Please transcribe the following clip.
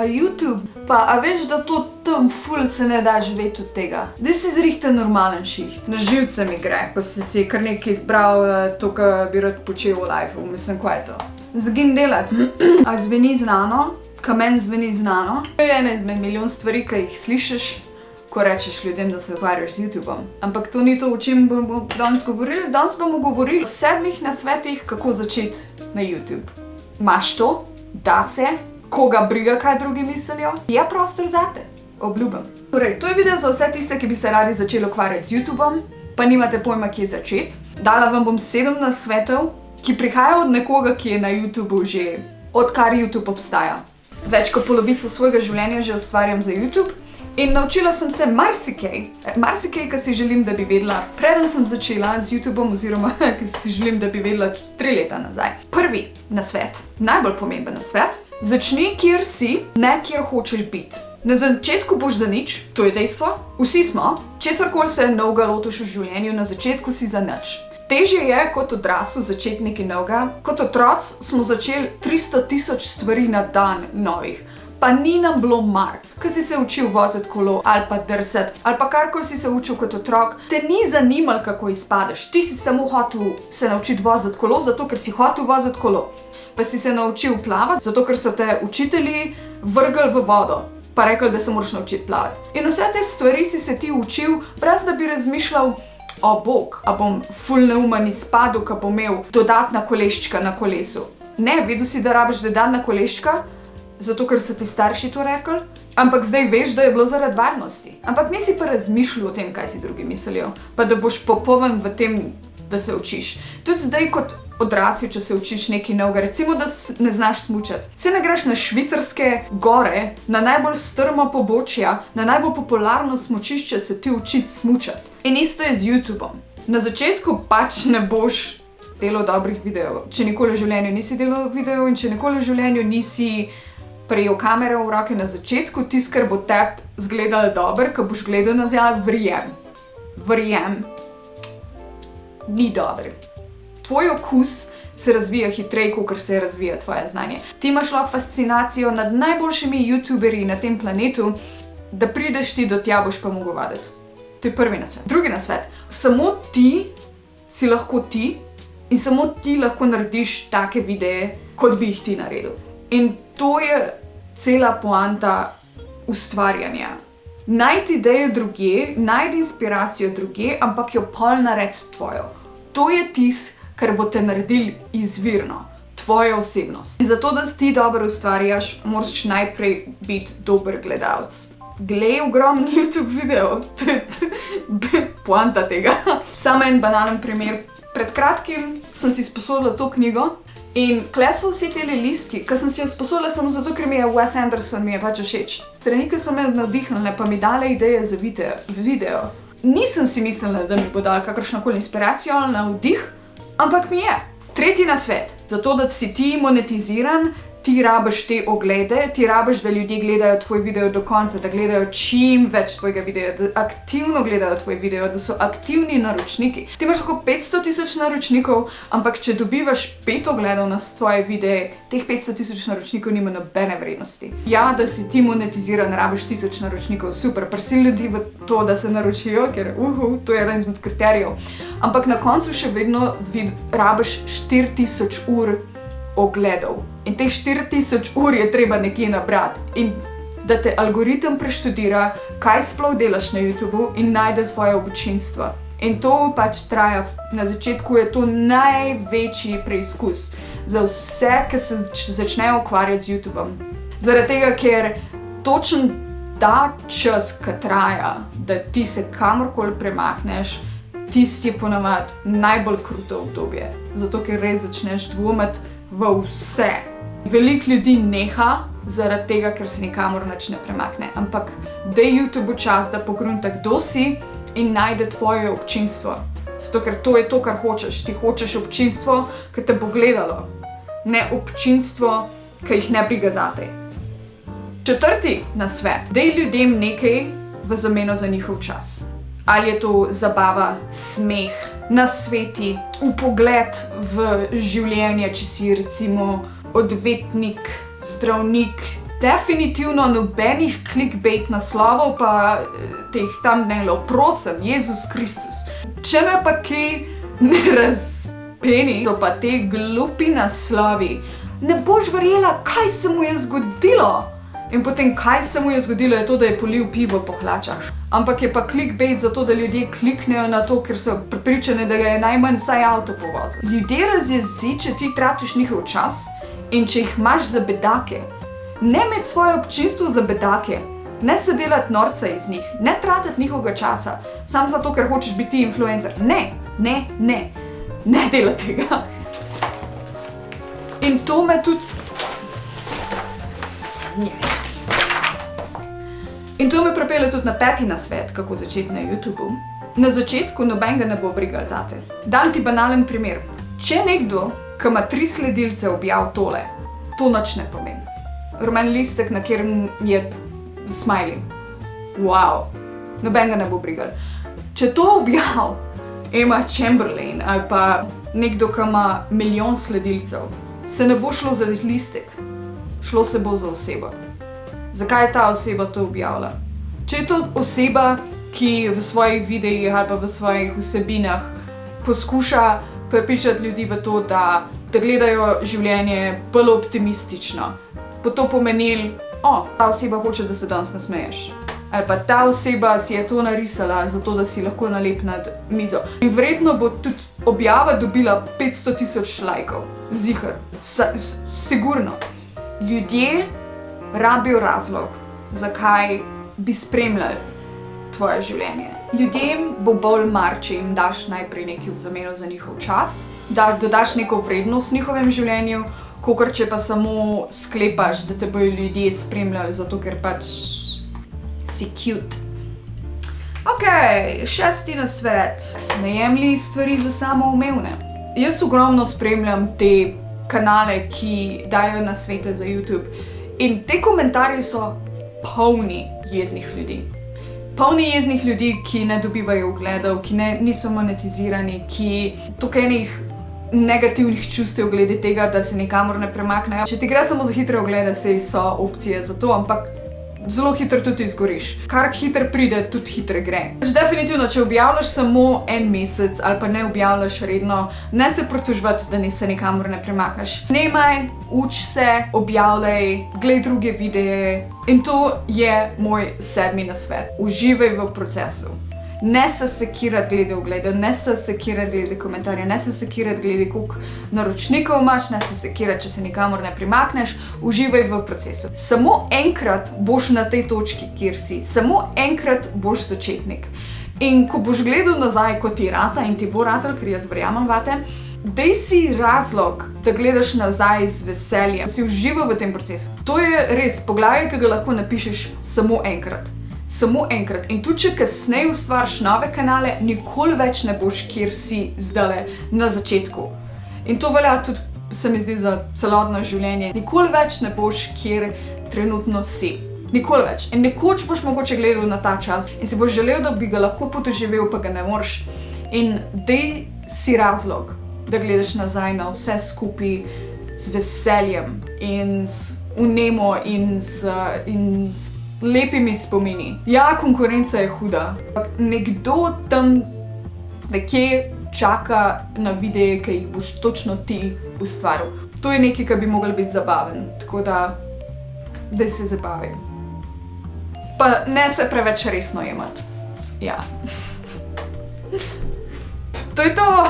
a YouTube, pa a veš, da to tam ful se ne da živeti od tega. Daj si zrihten normalen šiht. Na živce mi gre, ko si kar nekaj izbral, to, kar bi rad počel v lifeu, mislim, kaj je to. Zgin delati. A zveni znano, ka meni zveni znano. To je ena izmed milijon stvari, ki jih slišiš, ko rečeš ljudem, da se ukvarjaš z YouTubeom. Ampak to ni to, o čem bomo danes govorili. Danes bomo govorili o 7 nasvetih, kako začeti na YouTube. Imaš to, da se, koga briga, kaj drugi mislijo, je prostor zate, obljubim. Torej, to je video za vse tiste, ki bi se radi začeli ukvarjati z YouTubeom, pa nimate pojma, kje začeti. Dala vam bom 7 nasvetov, ki prihajajo od nekoga, ki je na YouTubeu že odkar YouTube obstaja. Več kot polovico svojega življenja že ustvarjam za YouTube in naučila sem se marsikaj, ki si želim, da bi vedela, preden sem začela z YouTubeom, oziroma ki si želim, da bi vedela 3 leta nazaj. Prvi nasvet, najbolj pomemben nasvet, začni, kjer si, ne kjer hočeš biti. Na začetku boš za nič, to je dejstvo, vsi smo, česarkoli se novega lotiš v življenju, na začetku si za nič. Težje je kot odrasel začeti nekaj novega. Kot otroci smo začeli 300 000 stvari na dan novih. Pa ni nam bilo mar. Ko si se učil voziti kolo ali pa drsati, ali pa karkoli si se učil kot otrok, te ni zanimalo, kako izpadeš. Ti si samo hotel se naučiti voziti kolo, zato ker si hotel voziti kolo. Pa si se naučil plavati, zato ker so te učitelji vrgli v vodo. Pa rekli, da se moraš naučiti plavati. In vse te stvari si se ti učil, brez da bi razmišljal, o bog, a bom ful neumen izpadel, ka bom imel dodatna koleščka na kolesu. Ne, vedel si, da rabiš dodatna koleščka, zato ker so ti starši to rekli, ampak zdaj veš, da je bilo zaradi varnosti. Ampak nisi pa razmišljal o tem, kaj si drugi mislijo, pa da boš popoln v tem, da se učiš. Tudi zdaj kot odrasel, če se učiš nekaj novega, recimo, da ne znaš smučati. Se ne greš na švicarske gore, na najbolj strma pobočja, na najbolj popularno smučišče se ti učiti smučati. In isto je z YouTubeom. Na začetku pač ne boš delal dobrih videov. Če nikoli v življenju nisi delal videov in če nikoli v življenju nisi prejel kamere v roke na začetku, tisto, kar bo tebi zgledalo dobro, ko boš gledal nazaj, verjem, ni dobro. Tvoj okus se razvija hitreje, kot se razvija tvoje znanje. Ti imaš lahko fascinacijo nad najboljšimi youtuberji na tem planetu, da prideš ti do tja, boš pa mogel vaditi. To je prvi nasvet. Drugi nasvet. Samo ti si lahko ti in samo ti lahko narediš take videe, kot bi jih ti naredil. In to je cela poanta ustvarjanja. Najti idejo drugje, najdi inspiracijo drugje, ampak jo pol naredi tvojo. To je tisto, kar bo te naredil izvirno, tvoja osebnost. In zato, da ti dobro ustvarjaš, moraš najprej biti dober gledalec. Glej ogromno YouTube video, to je poanta tega. Samo en banalen primer. Pred kratkim sem si sposodila to knjigo in kle so vsi teli listki, ki sem si jo sposodila samo zato, ker mi je Wes Anderson mi je pač všeč. Stranike so me navdihnile, pa mi dale ideje za video. Nisem si mislila, da mi bo dala kakršnokoli inspiracijo ali navdih, ampak mi je. Tretji nasvet. Zato, da si ti monetiziran, ti rabiš te oglede, ti rabiš, da ljudje gledajo tvoj video do konca, da gledajo čim več tvojega videa, da aktivno gledajo tvoj video, da so aktivni naročniki. Ti imaš lahko 500 000 naročnikov, ampak če dobivaš 5 ogledov na tvoje videe, teh 500 000 naročnikov nima nobene vrednosti. Ja, da si ti monetiziran, rabiš 1000 naročnikov, super, prisili ljudi v to, da se naročijo, ker to je eden izmed kriterijev. Ampak na koncu še vedno rabiš 4000 ur ogledov. In teh 4000 ur je treba nekje nabrati. In da te algoritem preštudira, kaj sploh delaš na YouTubeu in najde tvoje občinstvo. In to pač traja. Na začetku je to največji preizkus za vse, ki se začnejo ukvarjati z YouTubeom. Zaradi tega, ker točen ta čas, ki traja, da ti se kamorkoli premakneš, tisti je ponavadi najbolj kruto obdobje. Zato, ker res začneš dvomiti v vse. Veliko ljudi neha zaradi tega, ker se nikamor nič ne premakne. Ampak daj YouTubeu čas, da pogrunta, kdo si in najde tvoje občinstvo. Zato, ker to je to, kar hočeš. Ti hočeš občinstvo, ki te bo gledalo. Ne občinstvo, ki jih ne briga zate. Četrti nasvet. Daj ljudem nekaj v zameno za njihov čas. Ali je to zabava, smeh, nasveti, vpogled v življenje, če si recimo odvetnik, zdravnik, definitivno nobenih clickbait naslovov pa teh thumbnailov, prosim, Jezus Kristus. Če me pa kaj ne razpeni, so pa te glupi naslovi. Ne boš verjela, kaj se mu je zgodilo. In potem, kaj se mu je zgodilo, je to, da je polil pivo po hlačah. Ampak je pa clickbait zato, da ljudje kliknejo na to, ker so prepričani, da ga je najmanj vsaj avto povozil. Ljudje razjezi, če ti tratiš njihov čas in če jih imaš za bedake. Ne imeti svoje občinstvo za bedake. Ne se delati norca iz njih. Ne tratiti njihovega časa. Sam zato, ker hočeš biti influencer. Ne delati tega. In to me tudi... In to me pripelje tudi na 5. nasvet, kako začeti na YouTubu. Na začetku nobenega ne bo brigal zate. Dam ti banalen primer. Če nekdo, ki ima 3 sledilce, objav tole, to nič ne pomeni. Rumen listek, na katerem je smiley. Wow. Nobenega ne bo brigal. Če to objav Emma Chamberlain ali pa nekdo, ki ima 1 milijon sledilcev, se ne bo šlo za listek. Šlo se bo za osebo. Zakaj je ta oseba to objavila? Če je to oseba, ki v svojih videih ali pa v svojih vsebinah poskuša prepričati ljudi v to, da gledajo življenje bolj optimistično, bo to pomenilo, ta oseba hoče, da se danes nasmeješ. Ali pa ta oseba si je to narisala, zato da si lahko nalep nad mizo. In verjetno bo tudi objava dobila 500,000 lajkov. Ziher. Sigurno. Ljudje rabijo razlog, zakaj bi spremljali tvoje življenje. Ljudem bo bolj mar, če jim daš najprej nekaj v zameno za njihov čas, da dodaš neko vrednost v njihovem življenju, kakor če pa samo sklepaš, da te bojo ljudje spremljali, zato ker pač si cute. Ok, 6. nasvet. Ne jemlji stvari za samoumevne. Jaz ogromno spremljam te kanale, ki dajo nasvete za YouTube. In te komentarji so polni jeznih ljudi. Polni jeznih ljudi, ki ne dobivajo ogledov, ki niso monetizirani, ki toliko enih negativnih čustev glede tega, da se nikamor ne premaknejo. Če ti gre samo za hitre oglede, saj so opcije za to, ampak zelo hitro tudi izgoriš. Kar hitro pride, tudi hitro gre. Definitivno, če objavljaš samo 1 mesec ali pa ne objavljaš redno, ne se pritoževati, da se nikamor ne premakneš. Snemaj, uči se, objavljaj, glej druge videe. In to je moj 7. nasvet. Uživaj v procesu. Ne se sekirati glede ogledov, ne se sekirati glede komentarjev, ne se sekirati glede koliko naročnikov imaš, ne se sekirati, če se nikamor ne premakneš, uživaj v procesu. Samo enkrat boš na tej točki, kjer si, samo enkrat boš začetnik. In ko boš gledal nazaj, ko ti rata in ti bo ratal, ker jaz verjamem vate, daj si razlog, da gledaš nazaj z veseljem, da si užival v tem procesu. To je res poglavje, ki ga lahko napišeš samo enkrat. Samo enkrat. In tudi, če kasneje ustvariš nove kanale, nikoli več ne boš, kjer si zdajle na začetku. In to velja tudi, se mi zdi, za celotno življenje. Nikoli več ne boš, kjer trenutno si. Nikoli več. In nekoč boš mogoče gledal na ta čas in si boš želel, da bi ga lahko podoživel, pa ga ne moreš. In daj si razlog, da gledaš nazaj na vse skupaj z veseljem in z vnemo in z lepimi spomini. Ja, konkurenca je huda. Nekdo tam nekje čaka na videe, ki jih boš točno ti ustvaril. To je nekaj, kar bi mogel biti zabaven. Tako da se zabavi. Pa ne se preveč resno jemati. Ja. To je to!